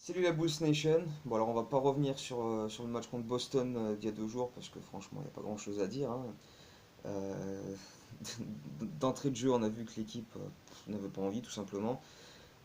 Salut la Bulls Nation. Bon alors on va pas revenir sur le match contre Boston d'il y a 2 jours parce que franchement il n'y a pas grand chose à dire, hein. Euh, D'entrée de jeu on a vu que l'équipe n'avait pas envie tout simplement.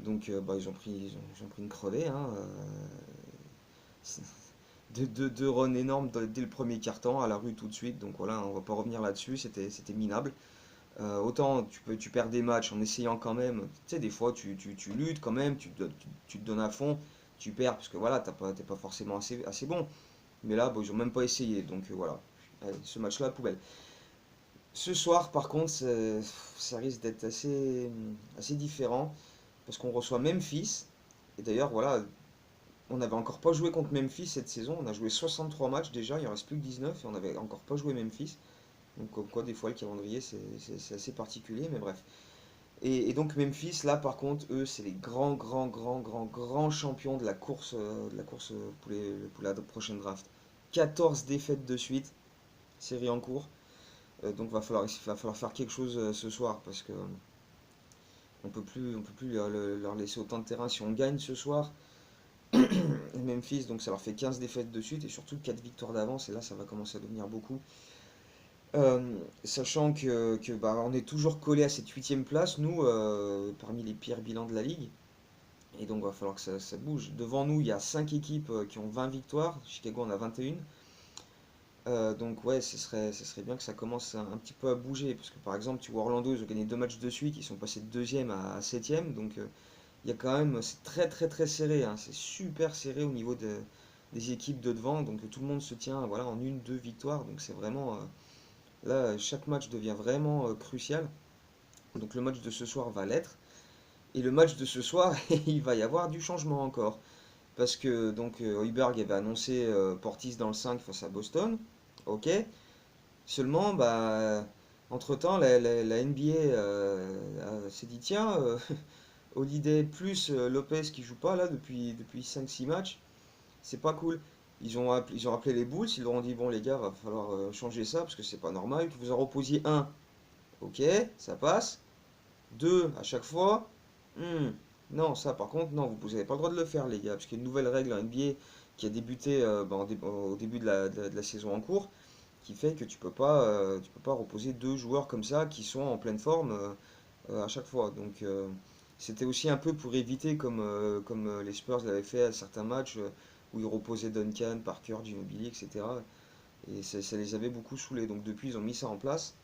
Donc bah, ils ont pris une crevée, hein. Deux runs énormes dès le premier quart-temps à la rue tout de suite. Donc voilà, on va pas revenir là-dessus, c'était minable. Autant tu perds des matchs en essayant quand même. Tu sais, des fois tu luttes quand même, tu te donnes à fond, tu perds parce que voilà, t'es pas forcément assez bon. Mais là, bon, ils ont même pas essayé, donc voilà. Allez, ce match-là, poubelle. Ce soir, par contre, ça risque d'être assez différent parce qu'on reçoit Memphis. Et d'ailleurs, voilà, on n'avait encore pas joué contre Memphis cette saison. On a joué 63 matchs déjà, il en reste plus que 19 et on n'avait encore pas joué Memphis. Donc, comme quoi, des fois, le calendrier, c'est assez particulier, mais bref. Et donc Memphis, là par contre, eux, c'est les grands champions de la course pour la prochaine draft. 14 défaites de suite, série en cours. Donc il va falloir faire quelque chose ce soir parce que on peut plus leur laisser autant de terrain. Si on gagne ce soir, Memphis, donc ça leur fait 15 défaites de suite et surtout 4 victoires d'avance. Et là, ça va commencer à devenir beaucoup. Sachant que bah, on est toujours collé à cette huitième place, nous, parmi les pires bilans de la ligue. Et donc, il va falloir que ça bouge. Devant nous, il y a 5 équipes qui ont 20 victoires. Chicago en a 21. Donc, ouais, ce serait bien que ça commence un petit peu à bouger. Parce que, par exemple, tu vois, Orlando, ils ont gagné 2 matchs de suite. Ils sont passés de deuxième à septième. Donc, il y a quand même. C'est très serré, hein. C'est super serré au niveau des équipes de devant. Donc, tout le monde se tient voilà, en une, deux victoires. Donc, c'est vraiment. Là, chaque match devient vraiment crucial. Donc, le match de ce soir va l'être. Et le match de ce soir, il va y avoir du changement encore. Parce que donc Hoiberg avait annoncé Portis dans le 5 face à Boston. Ok. Seulement, bah, entre-temps, la NBA s'est dit, tiens, Holiday plus Lopez qui joue pas là depuis 5-6 matchs, c'est pas cool. Ils ont appelé les Bulls, ils leur ont dit, bon les gars, va falloir changer ça parce que c'est pas normal que vous en reposiez un. Ok, ça passe. Deux à chaque fois. Hmm, non, ça par contre, non, vous n'avez pas le droit de le faire, les gars, parce qu'il y a une nouvelle règle en NBA qui a débuté bah, au début de la saison en cours, qui fait que tu peux pas reposer deux joueurs comme ça qui sont en pleine forme à chaque fois. Donc c'était aussi un peu pour éviter, comme les Spurs l'avaient fait à certains matchs où ils reposaient Duncan, Parker, Ginobili, etc. Et ça les avait beaucoup saoulés. Donc depuis, ils ont mis ça en place.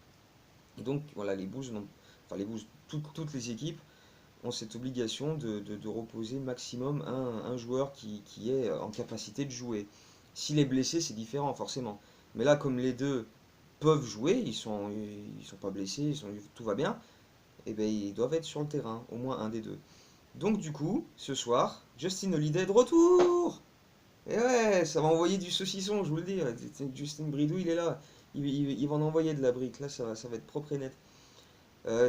Et donc voilà, enfin les Bulls, toutes les équipes ont cette obligation de reposer maximum un joueur qui est en capacité de jouer. S'il est blessé, c'est différent forcément. Mais là, comme les deux peuvent jouer, ils sont pas blessés, tout va bien, et ben ils doivent être sur le terrain, au moins un des deux. Donc du coup, ce soir, Justin Holiday est de retour. Et ouais, ça va envoyer du saucisson, je vous le dis. Justin Bridou, il est là. Il va en envoyer de la brique. Là, ça va être propre et net.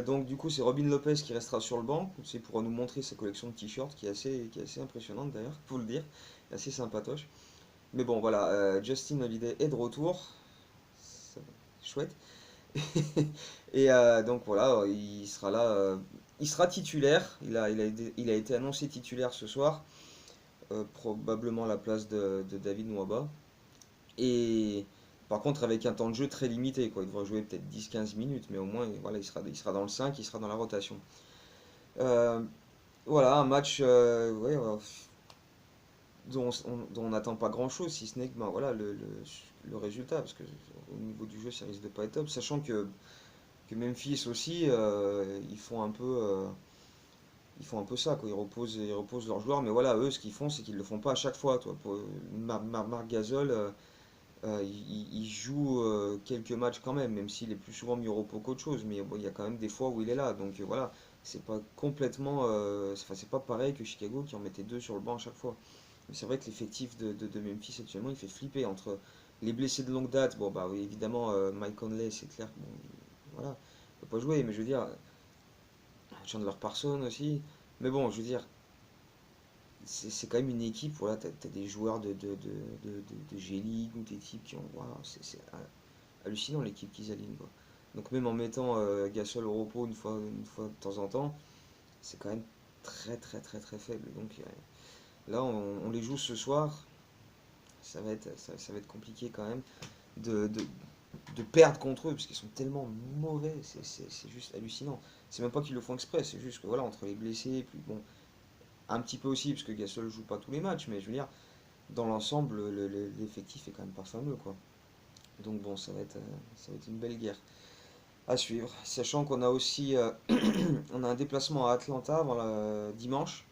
Donc du coup c'est Robin Lopez qui restera sur le banc, c'est pour nous montrer sa collection de t-shirts qui est assez impressionnante d'ailleurs, faut le dire, assez sympatoche. Mais bon voilà, Justin Holiday est de retour, ça- chouette. Et donc voilà, il sera là, il sera titulaire, il a été annoncé titulaire ce soir, probablement à la place de David Nwaba. Et par contre avec un temps de jeu très limité, quoi. Il devrait jouer peut-être 10-15 minutes, mais au moins voilà, il sera dans le 5, il sera dans la rotation. Euh, voilà, un match ouais, dont on n'attend pas grand-chose, si ce n'est que ben, voilà, le résultat, parce que au niveau du jeu, ça risque de pas être top, sachant que Memphis aussi, ils font un peu ça, quoi. Ils reposent leurs joueurs, mais voilà, eux, ce qu'ils font, c'est qu'ils le font pas à chaque fois. Toi. Marc Gasol, il joue quelques matchs quand même s'il est plus souvent mis au repos qu'autre chose, mais bon, il y a quand même des fois où il est là, donc voilà, c'est pas complètement, enfin, c'est pas pareil que Chicago qui en mettait deux sur le banc à chaque fois. Mais c'est vrai que l'effectif de Memphis actuellement, il fait flipper entre les blessés de longue date, bon bah oui, évidemment, Mike Conley, c'est clair, bon, voilà, il peut pas jouer, mais je veux dire, Chandler Parsons aussi, mais bon, je veux dire, c'est quand même une équipe, voilà, t'as des joueurs de G-League ou des types qui ont, waouh, c'est hallucinant l'équipe qu'ils alignent, quoi. Donc même en mettant Gasol au repos une fois de temps en temps, c'est quand même très faible. Donc Là, on les joue ce soir. Ça va être compliqué quand même de, de, de perdre contre eux parce qu'ils sont tellement mauvais. C'est juste hallucinant. C'est même pas qu'ils le font exprès, c'est juste que voilà, entre les blessés, puis bon, un petit peu aussi parce que Gasol joue pas tous les matchs, mais je veux dire, dans l'ensemble, l'effectif est quand même pas fameux, quoi. Donc bon, ça va être une belle guerre à suivre. Sachant qu'on a aussi on a un déplacement à Atlanta dimanche.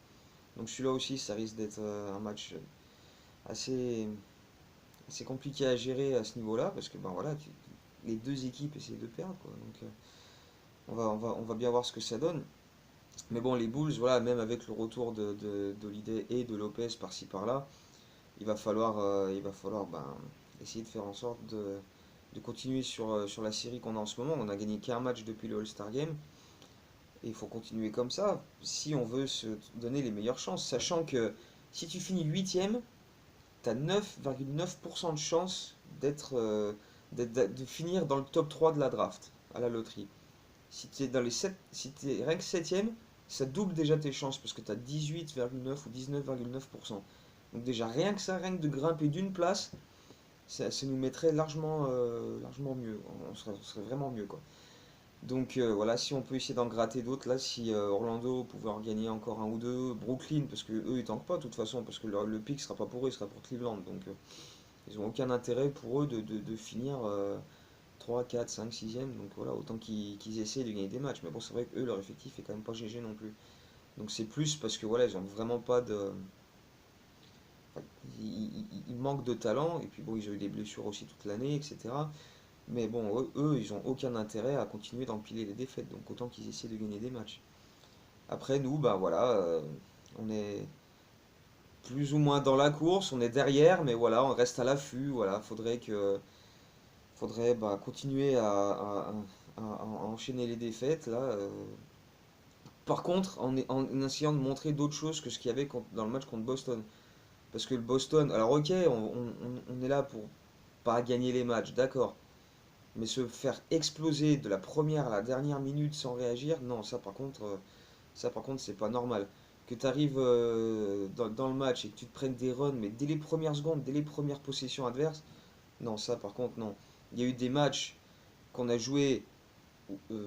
Donc celui-là aussi, ça risque d'être un match assez, assez compliqué à gérer à ce niveau-là, parce que ben voilà, les deux équipes essaient de perdre, quoi. Donc on va bien voir ce que ça donne. Mais bon, les Bulls, voilà, même avec le retour d'Holiday et de Lopez par-ci par-là, il va falloir ben, essayer de faire en sorte de continuer sur la série qu'on a en ce moment. On a gagné qu'un match depuis le All-Star Game. Et il faut continuer comme ça si on veut se donner les meilleures chances. Sachant que si tu finis huitième, tu as 9,9% de chance de finir dans le top 3 de la draft à la loterie. Si tu es dans les 7, si tu es rien que septième, ça double déjà tes chances parce que tu as 18,9 ou 19,9%. Donc déjà rien que ça, rien que de grimper d'une place, ça nous mettrait largement mieux. On serait vraiment mieux, quoi. Donc voilà, si on peut essayer d'en gratter d'autres, là, si Orlando pouvait en gagner encore un ou deux, Brooklyn, parce que eux ils tankent pas de toute façon, parce que le pick sera pas pour eux, il sera pour Cleveland. Donc ils ont aucun intérêt pour eux de finir 3, 4, 5, 6e. Donc voilà, autant qu'ils essaient de gagner des matchs. Mais bon, c'est vrai que eux, leur effectif est quand même pas GG non plus. Donc c'est plus parce que voilà, ils ont vraiment pas de. Enfin, ils manquent de talent, et puis bon, ils ont eu des blessures aussi toute l'année, etc. Mais bon, eux, ils ont aucun intérêt à continuer d'empiler les défaites, donc autant qu'ils essaient de gagner des matchs. Après, nous, bah voilà, on est plus ou moins dans la course, on est derrière, mais voilà, on reste à l'affût. Voilà, faudrait bah, continuer à enchaîner les défaites là. Par contre, en essayant de montrer d'autres choses que ce qu'il y avait dans le match contre Boston. Parce que le Boston, alors ok, on est là pour pas gagner les matchs, d'accord. Mais se faire exploser de la première à la dernière minute sans réagir, non, ça par contre, c'est pas normal. Que tu arrives dans le match et que tu te prennes des runs, mais dès les premières secondes, dès les premières possessions adverses, non, ça par contre, non. Il y a eu des matchs qu'on a joués où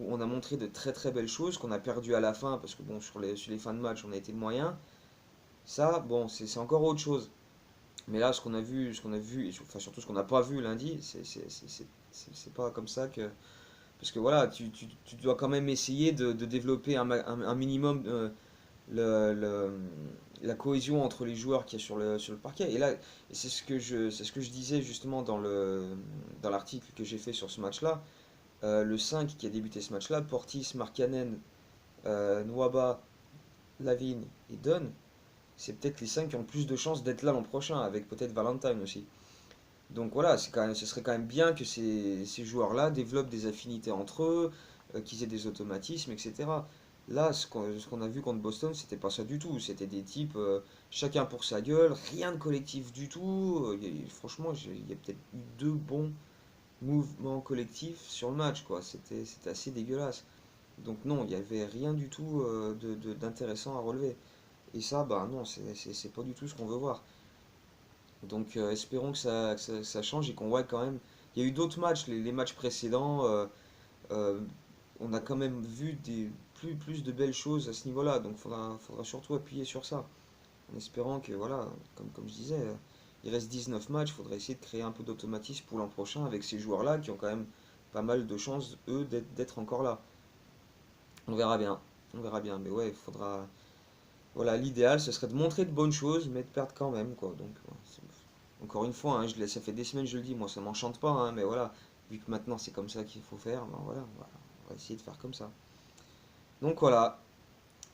on a montré de très très belles choses, qu'on a perdu à la fin, parce que bon, sur les fins de match, on a été moyen. Ça, bon, c'est encore autre chose. Mais là, ce qu'on a vu, et enfin surtout ce qu'on n'a pas vu lundi, c'est pas comme ça que. Parce que voilà, tu dois quand même essayer de développer un minimum la cohésion entre les joueurs qu'il y a sur le parquet. Et là, c'est ce que je disais justement dans l'article que j'ai fait sur ce match-là. Le 5 qui a débuté ce match-là, Portis, Markkanen, Nwaba, Lavine et Dunn, c'est peut-être les 5 qui ont le plus de chances d'être là l'an prochain, avec peut-être Valentine aussi. Donc voilà, ce serait quand même bien que ces joueurs-là développent des affinités entre eux, qu'ils aient des automatismes, etc. Là, ce qu'on a vu contre Boston, c'était pas ça du tout. C'était des types, chacun pour sa gueule, rien de collectif du tout. Franchement, il y a peut-être eu deux bons mouvements collectifs sur le match, quoi. C'était assez dégueulasse. Donc non, il n'y avait rien du tout d'intéressant à relever. Et ça, bah non, c'est pas du tout ce qu'on veut voir. Donc espérons ça change et qu'on voit quand même. Il y a eu d'autres matchs, les matchs précédents, euh, on a quand même vu plus de belles choses à ce niveau-là. Donc faudra surtout appuyer sur ça. En espérant que, voilà, comme je disais, il reste 19 matchs, il faudra essayer de créer un peu d'automatisme pour l'an prochain avec ces joueurs-là qui ont quand même pas mal de chances, eux, d'être encore là. On verra bien. On verra bien. Mais ouais, il faudra. Voilà, l'idéal, ce serait de montrer de bonnes choses, mais de perdre quand même, quoi. Donc, encore une fois, hein, ça fait des semaines, je le dis, moi ça m'enchante pas, hein, mais voilà, vu que maintenant c'est comme ça qu'il faut faire, ben voilà, on va essayer de faire comme ça. Donc voilà,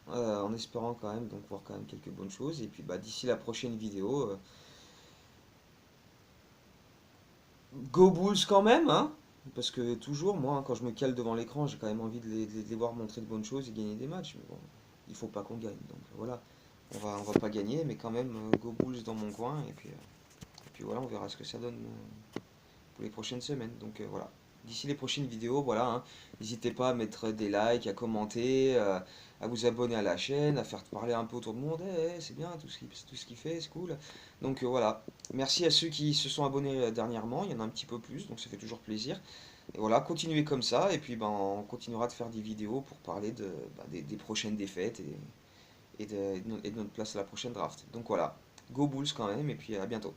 en espérant quand même donc voir quand même quelques bonnes choses, et puis bah d'ici la prochaine vidéo, go Bulls quand même, hein, parce que toujours, moi, hein, quand je me cale devant l'écran, j'ai quand même envie de les voir montrer de bonnes choses et gagner des matchs, mais bon, il faut pas qu'on gagne, donc voilà, on va pas gagner, mais quand même, go Bulls dans mon coin, et puis voilà, on verra ce que ça donne pour les prochaines semaines. Donc voilà. d'ici les prochaines vidéos, voilà, hein, n'hésitez pas à mettre des likes, à commenter, à vous abonner à la chaîne, à faire parler un peu autour du monde. C'est bien tout ce qu'il fait, c'est cool. Donc voilà, merci à ceux qui se sont abonnés dernièrement, il y en a un petit peu plus, donc ça fait toujours plaisir. Et voilà, continuez comme ça, et puis ben, on continuera de faire des vidéos pour parler des prochaines défaites et de notre place à la prochaine draft. Donc voilà, go Bulls quand même, et puis à bientôt.